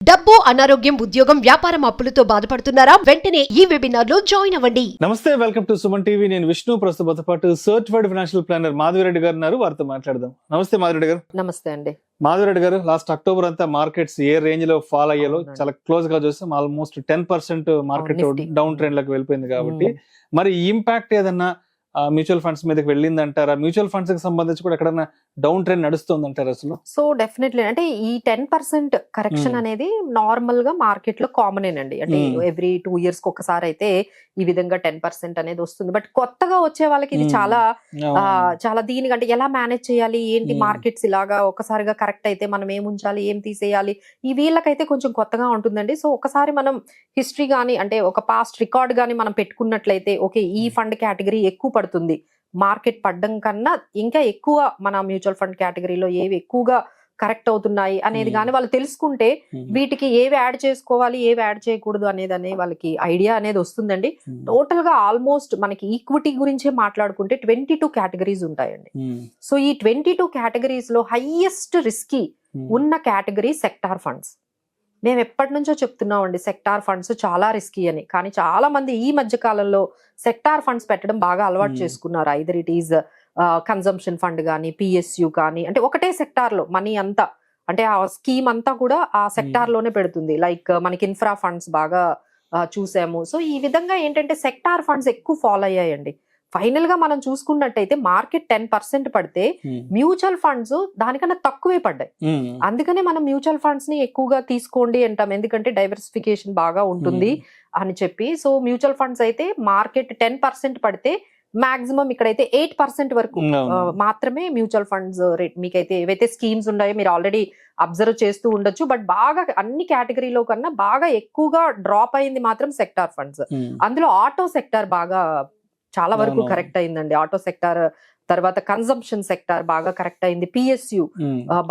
డబ్బు, అనారోగ్యం, ఉద్యోగం, వ్యాపారం అప్పులతో బాధపడుతున్నారా? వెంటనే ఈ వెబినార్ లో జాయిన్ అవ్వండి. నమస్తే, వెల్కమ్ టు సుమన్ టీవీ. నేను విష్ణు. ప్రస్తుతం పాటు సర్టిఫైడ్ ఫైనాన్షియల్ ప్లానర్ మాధవిరెడ్డి గారు ఉన్నారు. వారితో మాట్లాడదాం. నమస్తే మాధవిరెడ్డి గారు. నమస్తే అండి. మాధవిరెడ్డి గారు, లాస్ట్ అక్టోబర్ అంతా మార్కెట్స్ ఏ రేంజ్ లో ఫాల్ అయ్యాలో చాలా క్లోజ్ గా చూస్తాం. ఆల్మోస్ట్ 10% మార్కెట్ డౌన్ ట్రెండ్ లోకి వెళ్ళిపోయింది కాబట్టి మరి ఈ ఇంపాక్ట్ ఏదన్నా మ్యూచువల్ ఫండ్స్ మీదకి వెళ్ళింది అంటారా? మ్యూచువల్ ఫండ్స్ కి సంబంధించి కూడా ఎక్కడన్నా డౌన్ ట్రెండ్ నడుస్తుంది అంటారా అసలు? సో డెఫినెట్లీ అంటే ఈ 10% కరెక్షన్ అనేది నార్మల్ గా మార్కెట్ లో కామన్ అండి. అంటే ఎవ్రీ 2 years కి ఒకసారి అయితే ఈ విధంగా 10% అనేది వస్తుంది. బట్ కొత్తగా వచ్చే వాళ్ళకి ఇది చాలా చాలా దీనికంటే ఎలా మేనేజ్ చేయాలి, ఏంటి మార్కెట్స్ ఇలాగా ఒకసారిగా కరెక్ట్ అయితే మనం ఏం ఉంచాలి, ఏం తీసేయాలి, ఈ వీళ్ళకైతే కొంచెం కొత్తగా ఉంటుందండి. సో ఒకసారి మనం హిస్టరీ గానీ అంటే ఒక పాస్ట్ రికార్డ్ గానీ మనం పెట్టుకున్నట్లయితే ఓకే ఈ ఫండ్ కేటగిరీ ఎక్కువ పడుతుంది, మార్కెట్ పడ్డం కన్నా ఇంకా ఎక్కువ మన మ్యూచువల్ ఫండ్ కేటగిరీలో ఏవి ఎక్కువగా కరెక్ట్ అవుతున్నాయి అనేది కానీ వాళ్ళు తెలుసుకుంటే వీటికి ఏవి యాడ్ చేసుకోవాలి, ఏవి యాడ్ చేయకూడదు అనేది వాళ్ళకి ఐడియా అనేది వస్తుందండి. టోటల్ గా ఆల్మోస్ట్ మనకి ఈక్విటీ గురించే మాట్లాడుకుంటే 22 కేటగిరీస్ ఉంటాయండి. సో ఈ 22 కేటగిరీస్ లో హైయెస్ట్ రిస్కీ ఉన్న కేటగిరీ సెక్టార్ ఫండ్స్. మేము ఎప్పటి నుంచో చెప్తున్నామండి సెక్టార్ ఫండ్స్ చాలా రిస్కీ అని. కానీ చాలా మంది ఈ మధ్య కాలంలో సెక్టార్ ఫండ్స్ పెట్టడం బాగా అలవాటు చేసుకున్నారు. Either it is consumption fund కానీ, పిఎస్యు కానీ, అంటే ఒకటే సెక్టార్ లో మనీ అంతా అంటే ఆ స్కీమ్ అంతా కూడా ఆ సెక్టార్ లోనే పెడుతుంది. లైక్ మనకి ఇన్ఫ్రా ఫండ్స్ బాగా చూసాము. సో ఈ విధంగా ఏంటంటే సెక్టార్ ఫండ్స్ ఎక్కువ ఫాలో అయ్యాయండి. ఫైనల్ గా మనం చూసుకున్నట్టయితే మార్కెట్ 10% పడితే మ్యూచువల్ ఫండ్స్ దానికన్నా తక్కువే పడ్డాయి. అందుకనే మనం మ్యూచువల్ ఫండ్స్ ని ఎక్కువగా తీసుకోండి అంటాం, ఎందుకంటే డైవర్సిఫికేషన్ బాగా ఉంటుంది అని చెప్పి. సో మ్యూచువల్ ఫండ్స్ అయితే మార్కెట్ 10% పడితే మాక్సిమం ఇక్కడైతే 8% వరకు మాత్రమే మ్యూచువల్ ఫండ్స్ రేట్. మీకైతే ఏవైతే స్కీమ్స్ ఉన్నాయో మీరు ఆల్రెడీ అబ్జర్వ్ చేస్తూ ఉండొచ్చు. బట్ బాగా అన్ని కేటగిరీలో కన్నా బాగా ఎక్కువగా డ్రాప్ అయింది మాత్రం సెక్టార్ ఫండ్స్. అందులో ఆటో సెక్టార్ బాగా చాలా వరకు కరెక్ట్ అయిందండి. ఆటో సెక్టార్ తర్వాత కన్సంప్షన్ సెక్టార్ బాగా కరెక్ట్ అయింది, పిఎస్యు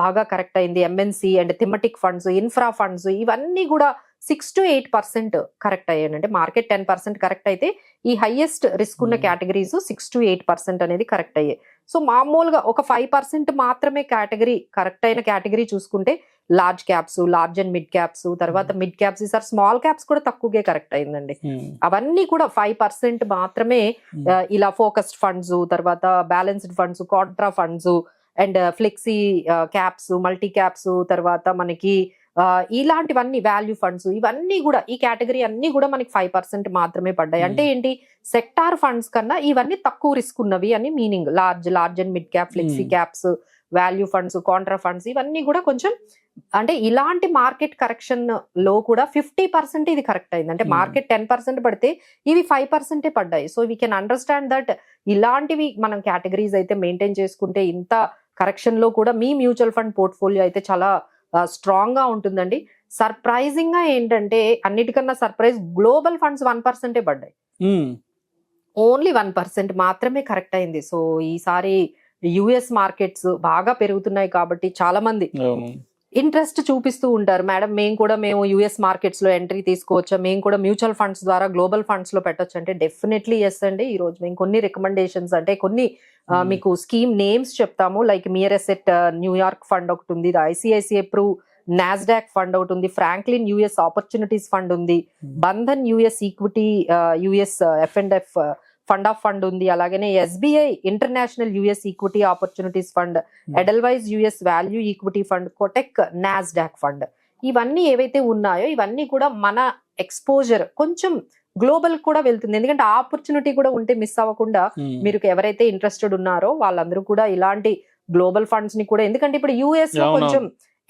బాగా కరెక్ట్ అయింది, MNC and thematic funds, infra funds ఇవన్నీ కూడా 6 to 8% కరెక్ట్ అయ్యాయి. అంటే మార్కెట్ 10% కరెక్ట్ అయితే ఈ హైయెస్ట్ రిస్క్ ఉన్న కేటగిరీస్ 6 to 8% అనేది కరెక్ట్ అయ్యాయి. సో మామూలుగా ఒక 5% మాత్రమే కేటగిరీ కరెక్ట్ అయిన కేటగిరీ చూసుకుంటే large caps, large and mid caps, తర్వాత మిడ్ క్యాప్స్, ఈసారి స్మాల్ క్యాప్స్ కూడా తక్కువగా కరెక్ట్ అయిందండి. అవన్నీ కూడా 5% మాత్రమే ఇలా ఫోకస్డ్ ఫండ్స్, తర్వాత balanced funds, Contra funds and flexi caps, multi caps, తర్వాత మనకి ఇలాంటివన్నీ వాల్యూ ఫండ్స్, ఇవన్నీ కూడా ఈ కేటగిరీ అన్ని కూడా మనకి 5% మాత్రమే పడ్డాయి. అంటే ఏంటి, సెక్టార్ ఫండ్స్ కన్నా ఇవన్నీ తక్కువ రిస్క్ ఉన్నవి అని meaning. Large and mid cap, flexi caps, value funds, Contra funds ఇవన్నీ కూడా కొంచెం అంటే ఇలాంటి మార్కెట్ కరెక్షన్ లో కూడా 50% ఇది కరెక్ట్ అయింది. అంటే మార్కెట్ 10% పడితే ఇవి 5% పడ్డాయి. So we can understand that ఇలాంటివి మనం కేటగిరీస్ అయితే మెయింటైన్ చేసుకుంటే ఇంత కరెక్షన్ లో కూడా మీ మ్యూచువల్ ఫండ్ పోర్ట్ఫోలియో అయితే చాలా స్ట్రాంగ్ గా ఉంటుందండి. సర్ప్రైజింగ్ గా ఏంటంటే అన్నిటికన్నా సర్ప్రైజ్ గ్లోబల్ ఫండ్స్ 1% పడ్డాయి. ఓన్లీ 1% మాత్రమే కరెక్ట్ అయింది. సో ఈసారి యుఎస్ మార్కెట్స్ బాగా పెరుగుతున్నాయి కాబట్టి చాలా మంది ఇంట్రెస్ట్ చూపిస్తూ ఉంటారు. మేడం మేము యుఎస్ మార్కెట్స్ లో ఎంట్రీ తీసుకోవచ్చా, మేము కూడా మ్యూచువల్ ఫండ్స్ ద్వారా గ్లోబల్ ఫండ్స్ లో పెట్టొచ్చు అంటే డెఫినెట్లీ ఎస్ అండి. ఈ రోజు మేము కొన్ని రికమెండేషన్స్ అంటే కొన్ని మీకు స్కీమ్ నేమ్స్ చెప్తాము. Like Mirae Asset New York fund ఒకటి ఉంది, ఐసిఐసిఐ ప్రూ నాస్డాక్ ఫండ్ ఒకటి ఉంది, ఫ్రాంక్లిన్ యుఎస్ ఆపర్చునిటీస్ ఫండ్ ఉంది, Bandhan US equity US F&F fund of fund ఉంది, అలాగనే SBI international US equity opportunities fund, ఎడల్వైజ్ US value equity fund, Kotak Nasdaq fund. ఇవన్నీ ఏవైతే ఉన్నాయో ఇవన్నీ కూడా మన ఎక్స్పోజర్ కొంచెం గ్లోబల్ కూడా వెళ్తుంది. ఎందుకంటే ఆపర్చునిటీ కూడా ఉంటే మిస్ అవ్వకుండా మీరు ఎవరైతే ఇంట్రెస్టెడ్ ఉన్నారో వాళ్ళందరూ కూడా ఇలాంటి గ్లోబల్ ఫండ్స్ ని కూడా, ఎందుకంటే ఇప్పుడు యుఎస్ లో కొంచెం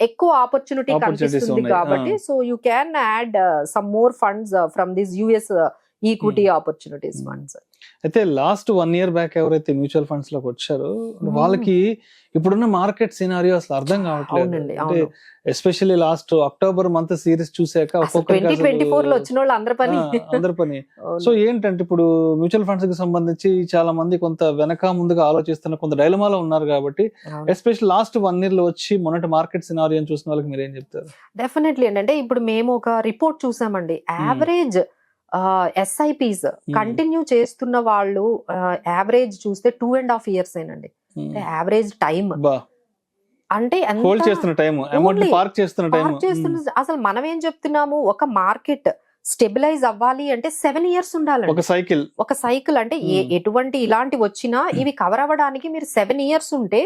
ఎక్కువ ఆపర్చునిటీ కనిపిస్తుంది కాబట్టి so you can add some more funds from this US equity opportunities funds. అయితే లాస్ట్ 1 year బ్యాక్ ఎవరైతే మ్యూచువల్ ఫండ్స్ లోకి వచ్చారో వాళ్ళకి ఇప్పుడున్న మార్కెట్ సినారియో అసలు అర్థం కావట్లేదు. అంటే especially last October month series చూసాక 2024 లో వచ్చిన వాళ్ళు అందరి పని. సో ఏంటంటే ఇప్పుడు మ్యూచువల్ ఫండ్స్ కి సంబంధించి చాలా మంది కొంత వెనక ముందుగా ఆలోచిస్తున్న కొంత డైలమాలో ఉన్నారు కాబట్టి ఎస్పెషల్లీ లాస్ట్ 1 year లో వచ్చి మొన్నటి మార్కెట్ సినారియో చూసిన వాళ్ళకి మీరు ఏం చెప్తారు? డెఫినెట్లీ అంటే ఇప్పుడు మేము ఒక రిపోర్ట్ చూసామండి. యావరేజ్ ఎస్ఐపిస్ కంటిన్యూ చేస్తున్న వాళ్ళు యావరేజ్ చూస్తే 2.5 years ఏనండి. యావరేజ్ టైం అంటే హోల్డ్ చేస్తున్న టైం, అమౌంట్ పార్క్ చేస్తున్న టైం. అసలు మనం ఏం చెప్తున్నాము, ఒక మార్కెట్ స్టెబిలైజ్ అవ్వాలి అంటే 7 years ఉండాలి. ఒక సైకిల్ అంటే ఎటువంటి ఇలాంటి వచ్చినా ఇవి కవర్ అవ్వడానికి మీరు 7 years ఉంటే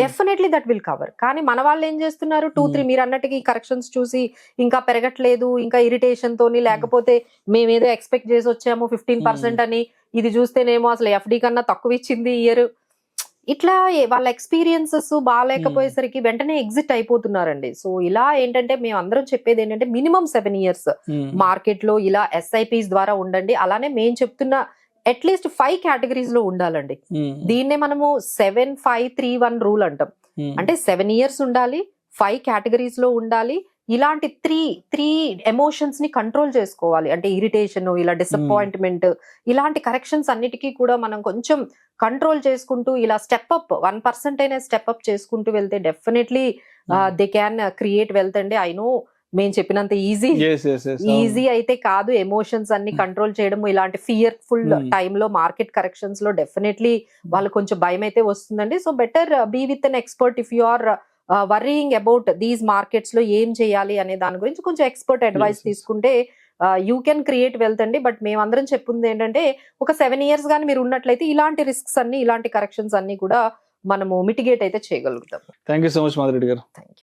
డెఫినెట్లీ దట్ విల్ కవర్. కానీ మన వాళ్ళు ఏం చేస్తున్నారు, 2-3 మీరు అన్నట్టుగా కరెక్షన్స్ చూసి ఇంకా పెరగట్లేదు, ఇంకా ఇరిటేషన్ తోని, లేకపోతే మేమేదో ఎక్స్పెక్ట్ చేసి వచ్చాము 15% అని, ఇది చూస్తేనేమో అసలు ఎఫ్డి కన్నా తక్కువ ఇచ్చింది ఇయర్. ఇట్లా వాళ్ళ ఎక్స్పీరియన్సెస్ బాగాలేకపోయేసరికి వెంటనే ఎగ్జిట్ అయిపోతున్నారండి. సో ఇలా ఏంటంటే మేము అందరం చెప్పేది ఏంటంటే మినిమం 7 years మార్కెట్ లో ఇలా ఎస్ఐపిస్ ద్వారా ఉండండి. అలానే మేము చెప్తున్న అట్లీస్ట్ 5 categories లో ఉండాలండి. దీన్నే మనము 7-5-3-1 రూల్ అంటాం. అంటే 7 years ఉండాలి, 5 categories లో ఉండాలి. ఇలాంటి త్రీ ఎమోషన్స్ ని కంట్రోల్ చేసుకోవాలి. అంటే ఇరిటేషన్, ఇలా డిసప్పాయింట్మెంట్, ఇలాంటి కరెక్షన్స్ అన్నిటికీ కూడా మనం కొంచెం కంట్రోల్ చేసుకుంటూ ఇలా స్టెప్ అప్ 1% అయినా స్టెప్ అప్ చేసుకుంటూ వెళ్తే definitely they can create wealth అండి. ఐ నో మేము చెప్పినంత ఈజీ అయితే కాదు. ఎమోషన్స్ అన్ని కంట్రోల్ చేయడం, ఇలాంటి ఫియర్ఫుల్ టైంలో మార్కెట్ కరెక్షన్స్ లో డెఫినెట్లీ వాళ్ళు కొంచెం భయం అయితే వస్తుందండి. So better be with an expert if you are worrying about these markets లో ఏం చేయాలి అనే దాని గురించి కొంచెం ఎక్స్పర్ట్ అడ్వైస్ తీసుకుంటే యూ కెన్ క్రియేట్ వెల్త్ అండి. బట్ మేమందరం చెప్పింది ఏంటంటే ఒక 7 years గానీ మీరు ఉన్నట్లయితే ఇలాంటి రిస్క్స్ అన్ని, ఇలాంటి కరెక్షన్స్ అన్ని కూడా మనము మిటిగేట్ అయితే చేయగలుగుతాం. Thank you so much Madhavi Reddy గారు. Thank you.